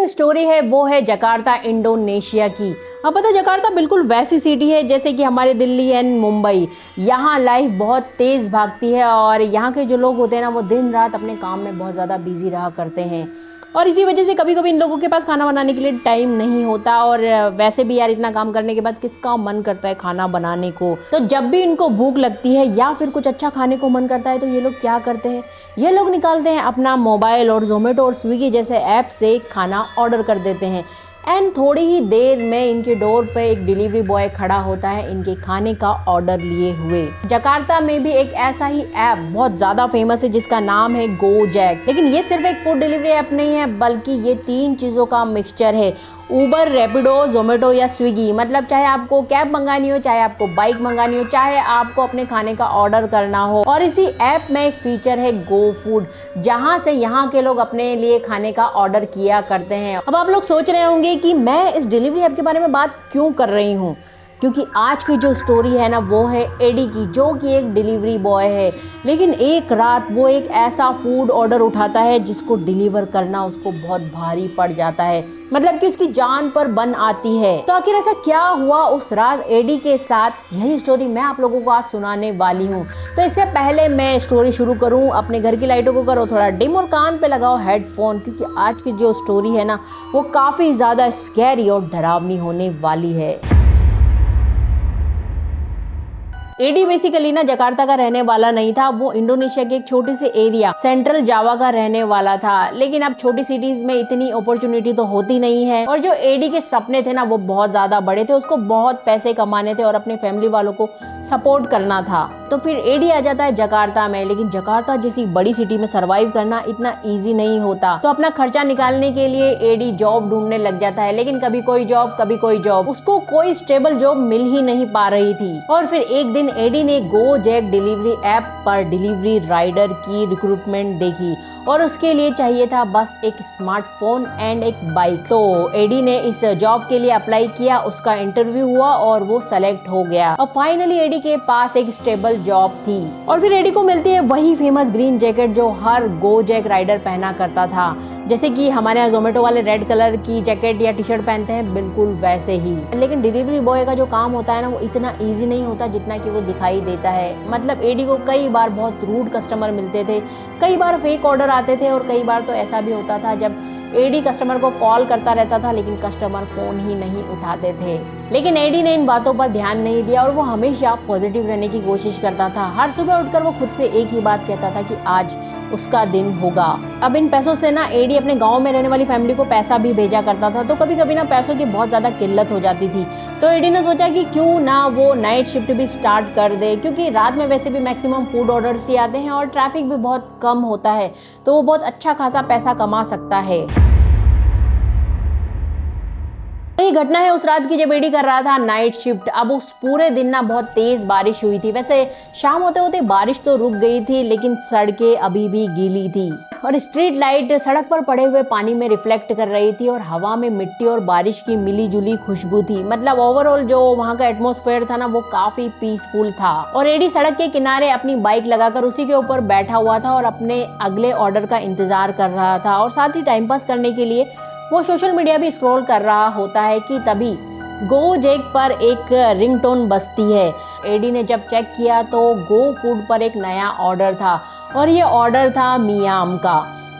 जो स्टोरी है वो है जकार्ता इंडोनेशिया की। अब पता है जकार्ता बिल्कुल वैसी सिटी है जैसे कि हमारे दिल्ली एंड मुंबई। यहाँ लाइफ बहुत तेज़ भागती है और यहाँ के जो लोग होते हैं ना वो दिन रात अपने काम में बहुत ज़्यादा बिजी रहा करते हैं और इसी वजह से कभी कभी इन लोगों के पास खाना बनाने के लिए टाइम नहीं होता। और वैसे भी यार इतना काम करने के बाद किसका मन करता है खाना बनाने को। तो जब भी इनको भूख लगती है या फिर कुछ अच्छा खाने को मन करता है तो ये लोग क्या करते हैं, ये लोग निकालते हैं अपना मोबाइल और जोमेटो और स्विगी जैसे ऐप से खाना ऑर्डर कर देते हैं। एंड थोड़ी ही देर में इनके डोर पे एक डिलीवरी बॉय खड़ा होता है इनके खाने का ऑर्डर लिए हुए। जकार्ता में भी एक ऐसा ही ऐप बहुत ज़्यादा फेमस है जिसका नाम है गोजैक। लेकिन ये सिर्फ एक फूड डिलीवरी ऐप नहीं है बल्कि ये 3 चीज़ों का मिक्सचर है। उबर, रैपिडो, जोमेटो या स्विगी। मतलब चाहे आपको कैब मंगानी हो, चाहे आपको बाइक मंगानी हो, चाहे आपको अपने खाने का ऑर्डर करना हो। और इसी ऐप में एक फीचर है गो फूड, जहां से यहाँ के लोग अपने लिए खाने का ऑर्डर किया करते हैं। अब आप लोग सोच रहे होंगे कि मैं इस डिलीवरी ऐप के बारे में बात क्यों कर रही हूँ, क्योंकि आज की जो स्टोरी है ना वो है एडी की, जो कि एक डिलीवरी बॉय है। लेकिन एक रात वो एक ऐसा फूड ऑर्डर उठाता है जिसको डिलीवर करना उसको बहुत भारी पड़ जाता है, मतलब कि उसकी जान पर बन आती है। तो आखिर ऐसा क्या हुआ उस रात एडी के साथ, यही स्टोरी मैं आप लोगों को आज सुनाने वाली हूँ। तो इससे पहले मैं स्टोरी शुरू करूँ, अपने घर की लाइटों को करो थोड़ा डिम और कान पे लगाओ हेडफोन, क्योंकि आज की जो स्टोरी है ना वो काफ़ी ज़्यादा स्कैरी और डरावनी होने वाली है। एडी बेसिकली ना जकार्ता का रहने वाला नहीं था, वो इंडोनेशिया के एक छोटे से एरिया सेंट्रल जावा का रहने वाला था। लेकिन अब छोटी सिटीज में इतनी अपॉर्चुनिटी तो होती नहीं है और जो एडी के सपने थे ना वो बहुत ज्यादा बड़े थे। उसको बहुत पैसे कमाने थे और अपने फैमिली वालों को सपोर्ट करना था। तो फिर एडी आ जाता है जकार्ता में। लेकिन जकार्ता जैसी बड़ी सिटी में सरवाइव करना इतना ईजी नहीं होता। तो अपना खर्चा निकालने के लिए एडी जॉब ढूंढने लग जाता है। लेकिन कभी कोई जॉब कभी कोई जॉब, उसको कोई स्टेबल जॉब मिल ही नहीं पा रही थी। और फिर एक दिन एडी ने गोजैक डिलीवरी ऐप पर डिलीवरी राइडर की रिक्रूटमेंट देखी और उसके लिए चाहिए था बस एक स्मार्टफोन एंड एक बाइक। तो एडी ने इस जॉब के लिए अप्लाई किया, उसका इंटरव्यू हुआ और वो सेलेक्ट हो गया। अब फाइनली एडी के पास एक स्टेबल जॉब थी और फिर एडी को मिलती है वही फेमस ग्रीन जैकेट जो हर गोजैक राइडर पहना करता था। जैसे कि हमारे यहाँ जोमेटो वाले रेड कलर की जैकेट या टी शर्ट पहनते हैं, बिल्कुल वैसे ही। लेकिन डिलीवरी बॉय का जो काम होता है ना वो इतना ईजी नहीं होता जितना कि वो दिखाई देता है। मतलब एडी को कई बार बहुत रूड कस्टमर मिलते थे, कई बार फेक ऑर्डर आते थे और कई बार तो ऐसा भी होता था जब एडी कस्टमर को कॉल करता रहता था लेकिन कस्टमर फोन ही नहीं उठाते थे। लेकिन एडी ने इन बातों पर ध्यान नहीं दिया और वो हमेशा पॉजिटिव रहने की कोशिश करता था। हर सुबह उठकर वो खुद से एक ही बात कहता था कि आज उसका दिन होगा। अब इन पैसों से ना एडी अपने गांव में रहने वाली फैमिली को पैसा भी भेजा करता था। तो कभी कभी ना पैसों की बहुत ज्यादा किल्लत हो जाती थी। तो एडी ने सोचा कि क्यों ना वो नाइट शिफ्ट भी स्टार्ट कर दे, क्योंकि रात में वैसे भी मैक्सिमम फूड ऑर्डर्स ही आते हैं और ट्रैफिक भी बहुत कम होता है, तो वो बहुत अच्छा खासा पैसा कमा सकता है। ये घटना है उस रात की जब एडी कर रहा था नाइट शिफ्ट। अब उस पूरे दिन ना बहुत तेज बारिश हुई थी। वैसे शाम होते होते बारिश तो रुक गई थी लेकिन सड़कें अभी भी गीली थी और स्ट्रीट लाइट सड़क पर पड़े हुए पानी में रिफ्लेक्ट कर रही थी और हवा में मिट्टी और बारिश की मिली जुली खुशबू थी। मतलब ओवरऑल जो वहाँ का एटमॉस्फेयर था ना वो काफी पीसफुल था। और एडी सड़क के किनारे अपनी बाइक लगाकर उसी के ऊपर बैठा हुआ था और अपने अगले ऑर्डर का इंतजार कर रहा था और साथ ही टाइम पास करने के लिए वो सोशल मीडिया भी स्क्रॉल कर रहा होता है कि तभी गोजैक पर एक रिंगटोन बजती है। एडी ने जब चेक किया तो गो फूड पर एक नया ऑर्डर था और ये ऑर्डर था मियाम का।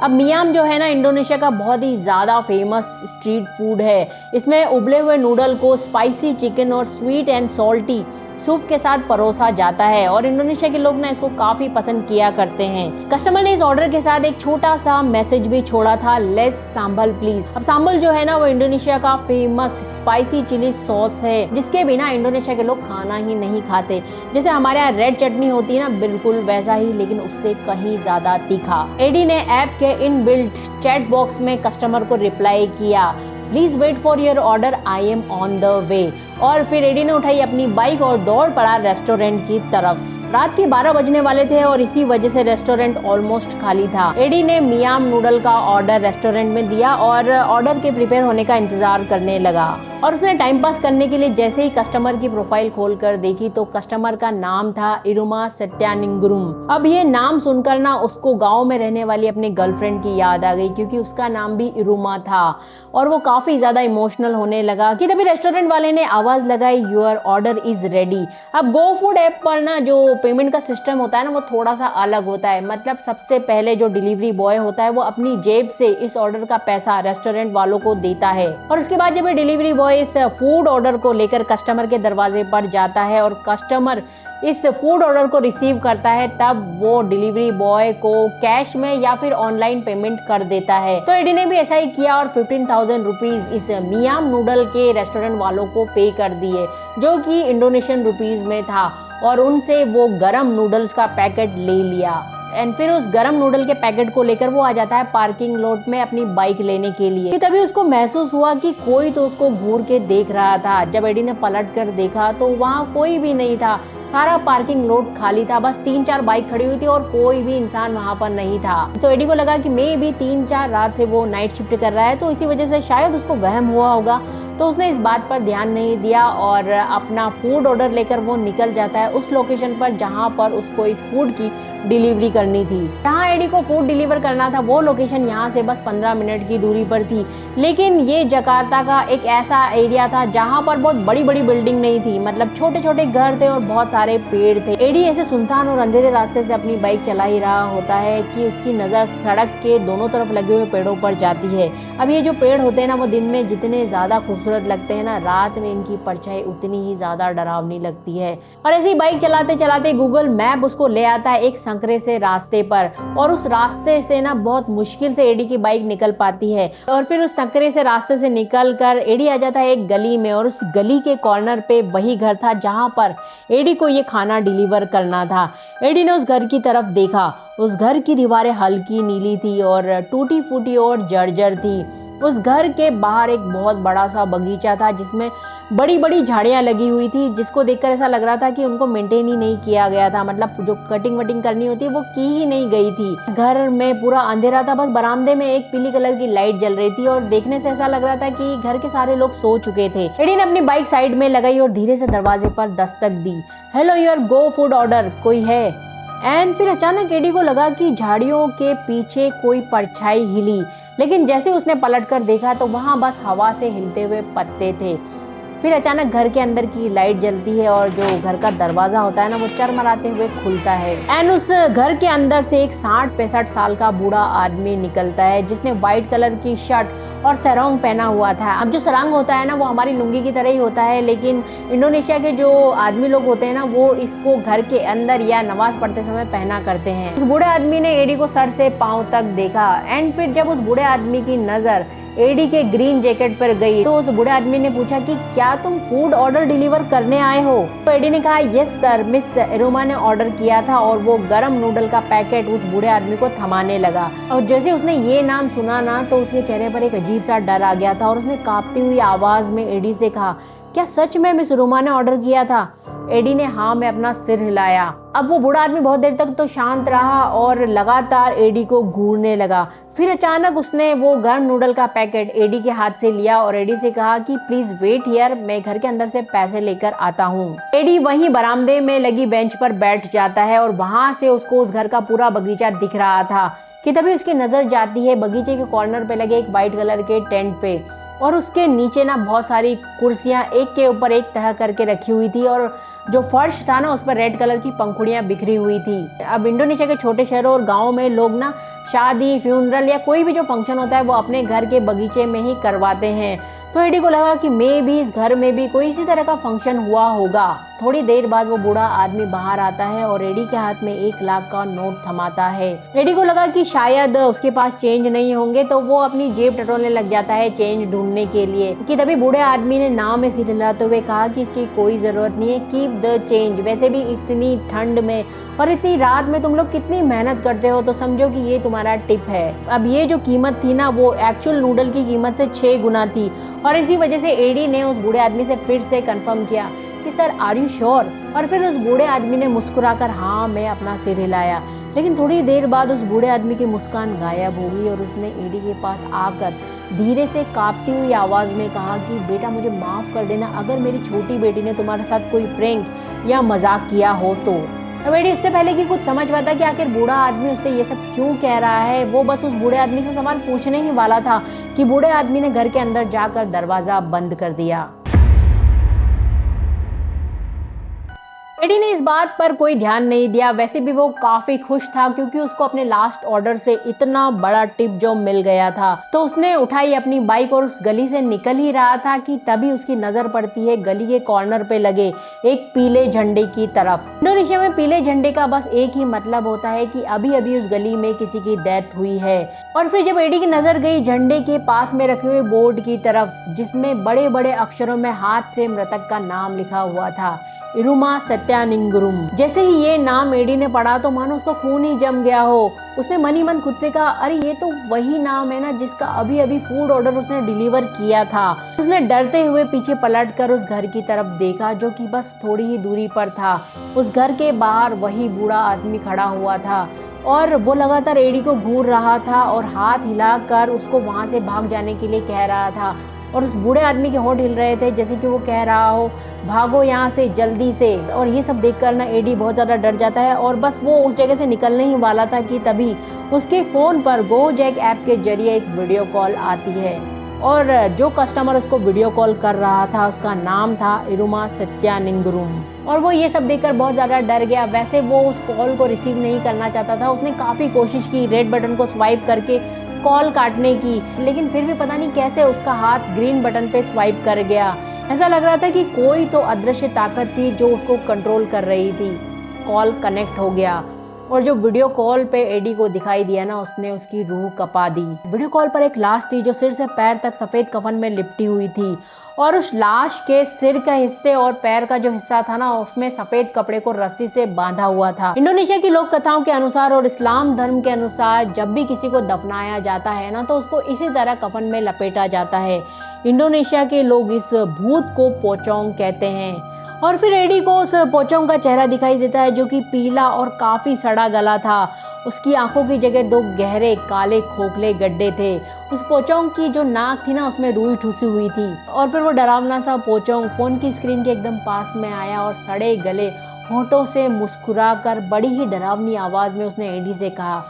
अब मियाम जो है ना इंडोनेशिया का बहुत ही ज़्यादा फेमस स्ट्रीट फूड है। इसमें उबले हुए नूडल को स्पाइसी चिकन और स्वीट एंड सॉल्टी सूप के साथ परोसा जाता है और इंडोनेशिया के लोग ना इसको काफी पसंद किया करते हैं। कस्टमर ने इस ऑर्डर के साथ एक छोटा सा मैसेज भी छोड़ा था, लेस सांभल प्लीज। अब सांभल जो है ना वो इंडोनेशिया का फेमस स्पाइसी चिली सॉस है जिसके बिना इंडोनेशिया के लोग खाना ही नहीं खाते। जैसे हमारे यहाँ रेड चटनी होती है ना, बिल्कुल वैसा ही लेकिन उससे कहीं ज्यादा तीखा। एडी ने ऐप के इनबिल्ट चैट बॉक्स में कस्टमर को रिप्लाई किया, please wait for your order, I am on the way. और फिर एडी ने उठाई अपनी बाइक और दौड़ पड़ा रेस्टोरेंट की तरफ। रात के 12 बजने वाले थे और इसी वजह से रेस्टोरेंट ऑलमोस्ट खाली था। एडी ने मियाम नूडल का ऑर्डर रेस्टोरेंट में दिया और ऑर्डर के प्रिपेयर होने का इंतजार करने लगा। और उसने टाइम पास करने के लिए जैसे ही कस्टमर की प्रोफाइल खोलकर देखी तो कस्टमर का नाम था इरुमा सत्यानिंगुरुम। अब ये नाम सुनकर ना उसको गांव में रहने वाली अपनी गर्लफ्रेंड की याद आ गई, क्योंकि उसका नाम भी इरुमा था और वो काफी ज्यादा इमोशनल होने लगा कि तभी रेस्टोरेंट वाले ने आवाज लगाई, योर ऑर्डर इज रेडी। अब गो फूड ऐप पर ना जो पेमेंट का सिस्टम होता है ना वो थोड़ा सा अलग होता है। मतलब सबसे पहले जो डिलीवरी बॉय होता है वो अपनी जेब से इस ऑर्डर का पैसा रेस्टोरेंट वालों को देता है और उसके बाद जब ये डिलीवरी बॉय इस फूड ऑर्डर को लेकर कस्टमर के दरवाजे पर जाता है और कस्टमर इस फूड ऑर्डर को रिसीव करता है तब वो डिलीवरी बॉय को कैश में या फिर ऑनलाइन पेमेंट कर देता है। तो एडी ने भी ऐसा ही किया और 15,000 रुपीज इस मियाम नूडल के रेस्टोरेंट वालों को पे कर दिए, जो कि इंडोनेशियन रुपीज में था, और उनसे वो गरम नूडल्स का पैकेट ले लिया। एंड फिर उस गरम नूडल के पैकेट को लेकर वो आ जाता है पार्किंग लॉट में अपनी बाइक लेने के लिए। कि तभी उसको महसूस हुआ कि कोई तो उसको घूर के देख रहा था। जब एडी ने पलट कर देखा तो वहाँ कोई भी नहीं था, सारा पार्किंग लॉट खाली था, बस 3-4 बाइक खड़ी हुई थी और कोई भी इंसान वहाँ पर नहीं था। तो एडी को लगा कि मे भी 3-4 रात से वो नाइट शिफ्ट कर रहा है तो इसी वजह से शायद उसको वहम हुआ होगा। तो उसने इस बात पर ध्यान नहीं दिया और अपना फूड ऑर्डर लेकर वो निकल जाता है उस लोकेशन पर जहाँ पर उसको इस फूड की डिलीवरी करनी थी। जहाँ एडी को फूड डिलीवर करना था वो लोकेशन यहाँ से बस 15 मिनट की दूरी पर थी, लेकिन ये जकार्ता का एक ऐसा एरिया था जहाँ पर बहुत बड़ी बड़ी बिल्डिंग नहीं थी, मतलब छोटे छोटे घर थे और बहुत सारे पेड़ थे। एडी ऐसे सुनसान और अंधेरे रास्ते से अपनी बाइक चला ही रहा होता है कि उसकी नजर सड़क के दोनों तरफ लगे हुए पेड़ों पर जाती है। अब ये जो पेड़ होते हैं ना वो दिन में जितने ज्यादा खूबसूरत लगते हैं ना, रात में इनकी परछाई उतनी ही ज्यादा डरावनी लगती है। और ऐसी बाइक चलाते चलाते गूगल मैप उसको ले आता है एक संकरे से रास्ते पर, और उस रास्ते से ना बहुत मुश्किल से एडी की बाइक निकल पाती है। और फिर उस संकरे से रास्ते से निकल कर एडी आ जाता है एक गली में, और उस गली के कॉर्नर पे वही घर था जहाँ पर एडी को ये खाना डिलीवर करना था। एडी ने उस घर की तरफ देखा, उस घर की दीवारें हल्की नीली थी और टूटी फूटी और जर्जर थी। उस घर के बाहर एक बहुत बड़ा सा बगीचा था जिसमें बड़ी बड़ी झाड़ियां लगी हुई थी, जिसको देखकर ऐसा लग रहा था कि उनको मेंटेन ही नहीं किया गया था, मतलब जो कटिंग वटिंग करनी होती है वो की ही नहीं गई थी। घर में पूरा अंधेरा था, बस बरामदे में एक पीली कलर की लाइट जल रही थी और देखने से ऐसा लग रहा था कि घर के सारे लोग सो चुके थे। एडी ने अपनी बाइक साइड में लगाई और धीरे से दरवाजे पर दस्तक दी। Hello your go food order, कोई है? एंड फिर अचानक एडी को लगा कि झाड़ियों के पीछे कोई परछाई हिली, लेकिन जैसे उसने पलटकर देखा तो वहां बस हवा से हिलते हुए पत्ते थे। फिर अचानक घर के अंदर की लाइट जलती है और जो घर का दरवाजा होता है ना वो चरमराते हुए खुलता है। एंड उस घर के अंदर से एक 60-65 साल का बूढ़ा आदमी निकलता है जिसने व्हाइट कलर की शर्ट और सरंग पहना हुआ था। अब जो सरंग होता है ना वो हमारी लुंगी की तरह ही होता है, लेकिन इंडोनेशिया के जो आदमी लोग होते हैं ना वो इसको घर के अंदर या नमाज पढ़ते समय पहना करते हैं। उस बूढ़े आदमी ने एडी को सर से पांव तक देखा। एंड फिर जब उस बूढ़े आदमी की नजर एडी के ग्रीन जैकेट पर गई तो उस बूढ़े आदमी ने पूछा कि क्या तुम फूड ऑर्डर डिलीवर करने आए हो? तो एडी ने कहा यस सर, मिस इरुमा ने ऑर्डर किया था, और वो गरम नूडल का पैकेट उस बूढ़े आदमी को थमाने लगा। और जैसे उसने ये नाम सुना ना तो उसके चेहरे पर एक अजीब सा डर आ गया था और उसने कांपती हुई आवाज में एडी से कहा, क्या सच में मिस इरुमा ने ऑर्डर किया था? एडी ने हाँ में अपना सिर हिलाया। अब वो बूढ़ा आदमी बहुत देर तक तो शांत रहा और लगातार एडी को घूरने लगा। फिर अचानक उसने वो गर्म नूडल का पैकेट एडी के हाथ से लिया और एडी से कहा कि प्लीज वेट हियर, मैं घर के अंदर से पैसे लेकर आता हूँ। एडी वहीं बरामदे में लगी बेंच पर बैठ जाता है और वहां से उसको उस घर का पूरा बगीचा दिख रहा था कि तभी उसकी नजर जाती है बगीचे के कॉर्नर पे लगे एक व्हाइट कलर के टेंट पे, और उसके नीचे ना बहुत सारी कुर्सियां एक के ऊपर एक तह करके रखी हुई थी और जो फर्श था ना उस पर रेड कलर की पंखुड़ियां बिखरी हुई थी। अब इंडोनेशिया के छोटे शहरों और गाँव में लोग ना शादी, फ्यूनरल या कोई भी जो फंक्शन होता है वो अपने घर के बगीचे में ही करवाते हैं। तो एडी को लगा कि मे भी इस घर में भी कोई इसी तरह का फंक्शन हुआ होगा। थोड़ी देर बाद वो बूढ़ा आदमी बाहर आता है और एडी के हाथ में 1 लाख का नोट थमाता है। एडी को लगा कि शायद उसके पास चेंज नहीं होंगे तो वो अपनी जेब टटोलने लग जाता है चेंज ढूंढने के लिए, कि तभी बूढ़े आदमी ने नाव में सिर हिलाते हुए कहा कि इसकी कोई जरूरत नहीं है, कीप द चेंज। वैसे भी इतनी ठंड में और इतनी रात में तुम लोग कितनी मेहनत करते हो तो समझो कि ये तुम्हारा टिप है। अब ये जो कीमत थी ना वो एक्चुअल नूडल की कीमत से 6 गुना थी, और इसी वजह से एडी ने उस बूढ़े आदमी से फिर से कंफर्म किया कि सर आर यू श्योर? और फिर उस बूढ़े आदमी ने मुस्कुराकर हाँ मैं अपना सिर हिलाया। लेकिन थोड़ी देर बाद उस बूढ़े आदमी की मुस्कान गायब हो गई और उसने एडी के पास आकर धीरे से कांपती हुई आवाज में कहा कि बेटा मुझे माफ कर देना, अगर मेरी छोटी बेटी ने तुम्हारे साथ कोई प्रैंक या मजाक किया हो तो। अब एडी उससे पहले कि कुछ समझ पाता कि आखिर बूढ़ा आदमी उससे ये सब क्यों कह रहा है, वो बस उस बूढ़े आदमी से सवाल पूछने ही वाला था कि बूढ़े आदमी ने घर के अंदर जाकर दरवाजा बंद कर दिया। एडी ने इस बात पर कोई ध्यान नहीं दिया। वैसे भी वो काफी खुश था क्योंकि उसको अपने लास्ट ऑर्डर से इतना बड़ा टिप जो मिल गया था। तो उसने उठाई अपनी बाइक और उस गली से निकल ही रहा था कि तभी उसकी नजर पड़ती है गली के कॉर्नर पे लगे एक पीले झंडे की तरफ। इंडोनेशिया में पीले झंडे का बस एक ही मतलब होता है कि अभी अभी उस गली में किसी की डेथ हुई है। और फिर जब एडी की नजर गई झंडे के पास में रखे हुए बोर्ड की तरफ जिसमें बड़े बड़े अक्षरों में हाथ से मृतक का नाम लिखा हुआ था, इरुमा सत्यानिंगरुम। जैसे ही ये नाम एडी ने पढ़ा तो मानो उसका खून ही जम गया हो। उसने मन ही मन खुद से कहा, अरे ये तो वही नाम है ना जिसका अभी अभी फूड ऑर्डर उसने डिलीवर किया था। उसने डरते हुए पीछे पलटकर उस घर की तरफ देखा जो कि बस थोड़ी ही दूरी पर था। उस घर के बाहर वही बूढ़ा आदमी खड़ा हुआ था और वो लगातार एडी को घूर रहा था और हाथ हिलाकर उसको वहां से भाग जाने के लिए कह रहा था। और उस बूढ़े आदमी के होंठ हिल रहे थे जैसे कि वो कह रहा हो भागो यहाँ से जल्दी से। और ये सब देखकर ना एडी बहुत ज़्यादा डर जाता है और बस वो उस जगह से निकलने ही वाला था कि तभी उसके फ़ोन पर गोजैक ऐप के जरिए एक वीडियो कॉल आती है और जो कस्टमर उसको वीडियो कॉल कर रहा था उसका नाम था इरुमा सत्यानिंगरुम। और वो ये सब देखकर बहुत ज़्यादा डर गया। वैसे वो उस कॉल को रिसीव नहीं करना चाहता था। उसने काफ़ी कोशिश की रेड बटन को स्वाइप करके कॉल काटने की, लेकिन फिर भी पता नहीं कैसे उसका हाथ ग्रीन बटन पे स्वाइप कर गया। ऐसा लग रहा था कि कोई तो अदृश्य ताकत थी जो उसको कंट्रोल कर रही थी। कॉल कनेक्ट हो गया और जो वीडियो कॉल पे एडी को दिखाई दिया ना उसने उसकी रूह कपा दी। वीडियो कॉल पर एक लाश थी जो सिर से पैर तक सफ़ेद कफन में लिपटी हुई थी और उस लाश के सिर का हिस्से और पैर का जो हिस्सा था ना उसमें सफ़ेद कपड़े को रस्सी से बांधा हुआ था। इंडोनेशिया की लोक कथाओं के अनुसार और इस्लाम धर्म के अनुसार जब भी किसी को दफनाया जाता है ना तो उसको इसी तरह कफन में लपेटा जाता है। इंडोनेशिया के लोग इस भूत को पोचोंग कहते हैं। और फिर एडी को उस पोचोंग का चेहरा दिखाई देता है जो कि पीला और काफ़ी सड़ा गला था। उसकी आंखों की जगह दो गहरे काले खोखले गड्ढे थे। उस पोचोंग की जो नाक थी ना उसमें रुई ठुसी हुई थी। और फिर वो डरावना सा पोचोंग फोन की स्क्रीन के एकदम पास में आया और सड़े गले होठों से मुस्कुराकर बड़ी ही डरावनी आवाज में उसने एडी से कहा,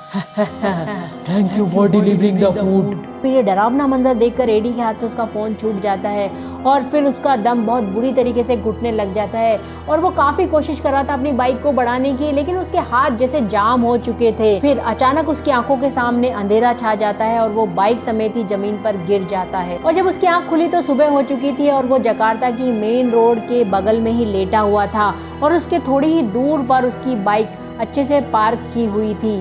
thank you for delivering the food. फिर ये डरावना मंजर देखकर एडी के हाथ से उसका फ़ोन छूट जाता है और फिर उसका दम बहुत बुरी तरीके से घुटने लग जाता है। और वो काफ़ी कोशिश कर रहा था अपनी बाइक को बढ़ाने की, लेकिन उसके हाथ जैसे जाम हो चुके थे। फिर अचानक उसकी आंखों के सामने अंधेरा छा जाता है और वो बाइक समेत ही जमीन पर गिर जाता है। और जब उसकी आंख खुली तो सुबह हो चुकी थी और वो जकार्ता की मेन रोड के बगल में ही लेटा हुआ था और उसके थोड़ी ही दूर पर उसकी बाइक अच्छे से पार्क की हुई थी।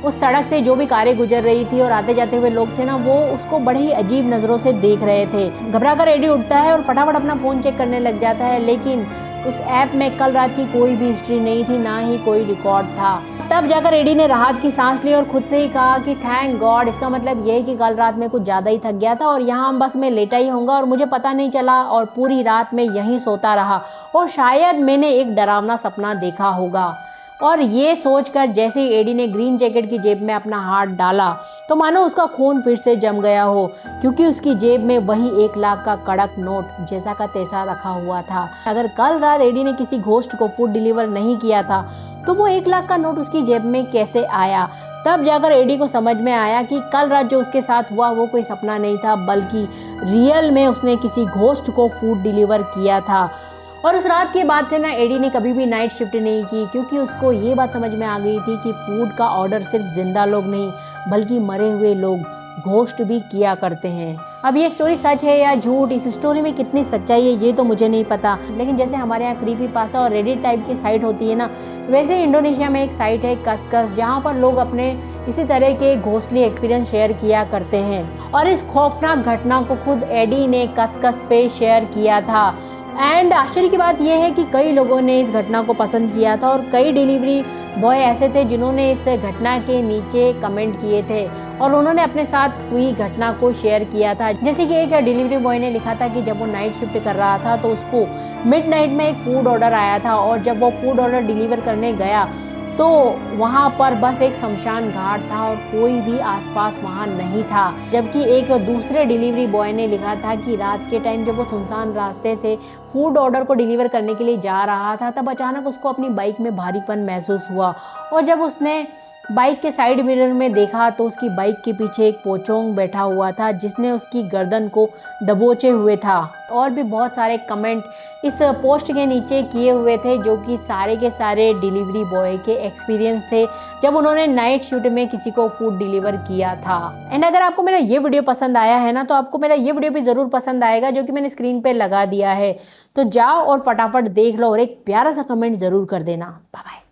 उस सड़क से जो भी कारें गुजर रही थी और आते जाते हुए लोग थे ना वो उसको बड़े ही अजीब नज़रों से देख रहे थे। घबराकर एडी उठता है और फटाफट अपना फ़ोन चेक करने लग जाता है, लेकिन उस ऐप में कल रात की कोई भी हिस्ट्री नहीं थी, ना ही कोई रिकॉर्ड था। तब जाकर एडी ने राहत की सांस ली और खुद से ही कहा कि थैंक गॉड, इसका मतलब ये है कि कल रात में कुछ ज़्यादा ही थक गया था और यहाँ बस मैं लेटा ही होऊंगा और मुझे पता नहीं चला और पूरी रात में यहीं सोता रहा और शायद मैंने एक डरावना सपना देखा होगा। और ये सोचकर जैसे ही एडी ने ग्रीन जैकेट की जेब में अपना हाथ डाला तो मानो उसका खून फिर से जम गया हो, क्योंकि उसकी जेब में वही 1 लाख का कड़क नोट जैसा का तैसा रखा हुआ था। अगर कल रात एडी ने किसी घोस्ट को फूड डिलीवर नहीं किया था तो वो 1 लाख का नोट उसकी जेब में कैसे आया। तब जाकर एडी को समझ में आया कि कल रात जो उसके साथ हुआ वो कोई सपना नहीं था, बल्कि रियल में उसने किसी घोस्ट को फूड डिलीवर किया था। और उस रात के बाद से ना एडी ने कभी भी नाइट शिफ्ट नहीं की, क्योंकि उसको ये बात समझ में आ गई थी कि फूड का ऑर्डर सिर्फ जिंदा लोग नहीं बल्कि मरे हुए लोग घोस्ट भी किया करते हैं। अब ये स्टोरी सच है या झूठ, इस स्टोरी में कितनी सच्चाई है ये तो मुझे नहीं पता, लेकिन जैसे हमारे यहाँ क्रीपी पास्ता और रेडिट टाइप की साइट होती है ना, वैसे इंडोनेशिया में एक साइट है कसकस, जहाँ पर लोग अपने इसी तरह के घोस्टली एक्सपीरियंस शेयर किया करते हैं। और इस खौफनाक घटना को खुद एडी ने कसकस पे शेयर किया था एंड आश्चर्य की बात यह है कि कई लोगों ने इस घटना को पसंद किया था और कई डिलीवरी बॉय ऐसे थे जिन्होंने इस घटना के नीचे कमेंट किए थे और उन्होंने अपने साथ हुई घटना को शेयर किया था। जैसे कि एक डिलीवरी बॉय ने लिखा था कि जब वो नाइट शिफ्ट कर रहा था तो उसको मिडनाइट में एक फूड ऑर्डर आया था और जब वो फूड ऑर्डर डिलीवर करने गया तो वहाँ पर बस एक शमशान घाट था और कोई भी आसपास वहाँ नहीं था। जबकि एक दूसरे डिलीवरी बॉय ने लिखा था कि रात के टाइम जब वो सुनसान रास्ते से फूड ऑर्डर को डिलीवर करने के लिए जा रहा था तब अचानक उसको अपनी बाइक में भारीपन महसूस हुआ और जब उसने बाइक के साइड मिरर में देखा तो उसकी बाइक के पीछे एक पोचोंग बैठा हुआ था जिसने उसकी गर्दन को दबोचे हुए था। और भी बहुत सारे कमेंट इस पोस्ट के नीचे किए हुए थे जो कि सारे के सारे डिलीवरी बॉय के एक्सपीरियंस थे जब उन्होंने नाइट शिफ्ट में किसी को फूड डिलीवर किया था। एंड अगर आपको मेरा ये वीडियो पसंद आया है ना तो आपको मेरा ये वीडियो भी ज़रूर पसंद आएगा जो कि मैंने स्क्रीन पे लगा दिया है। तो जाओ और फटाफट देख लो और एक प्यारा सा कमेंट ज़रूर कर देना। Bye bye.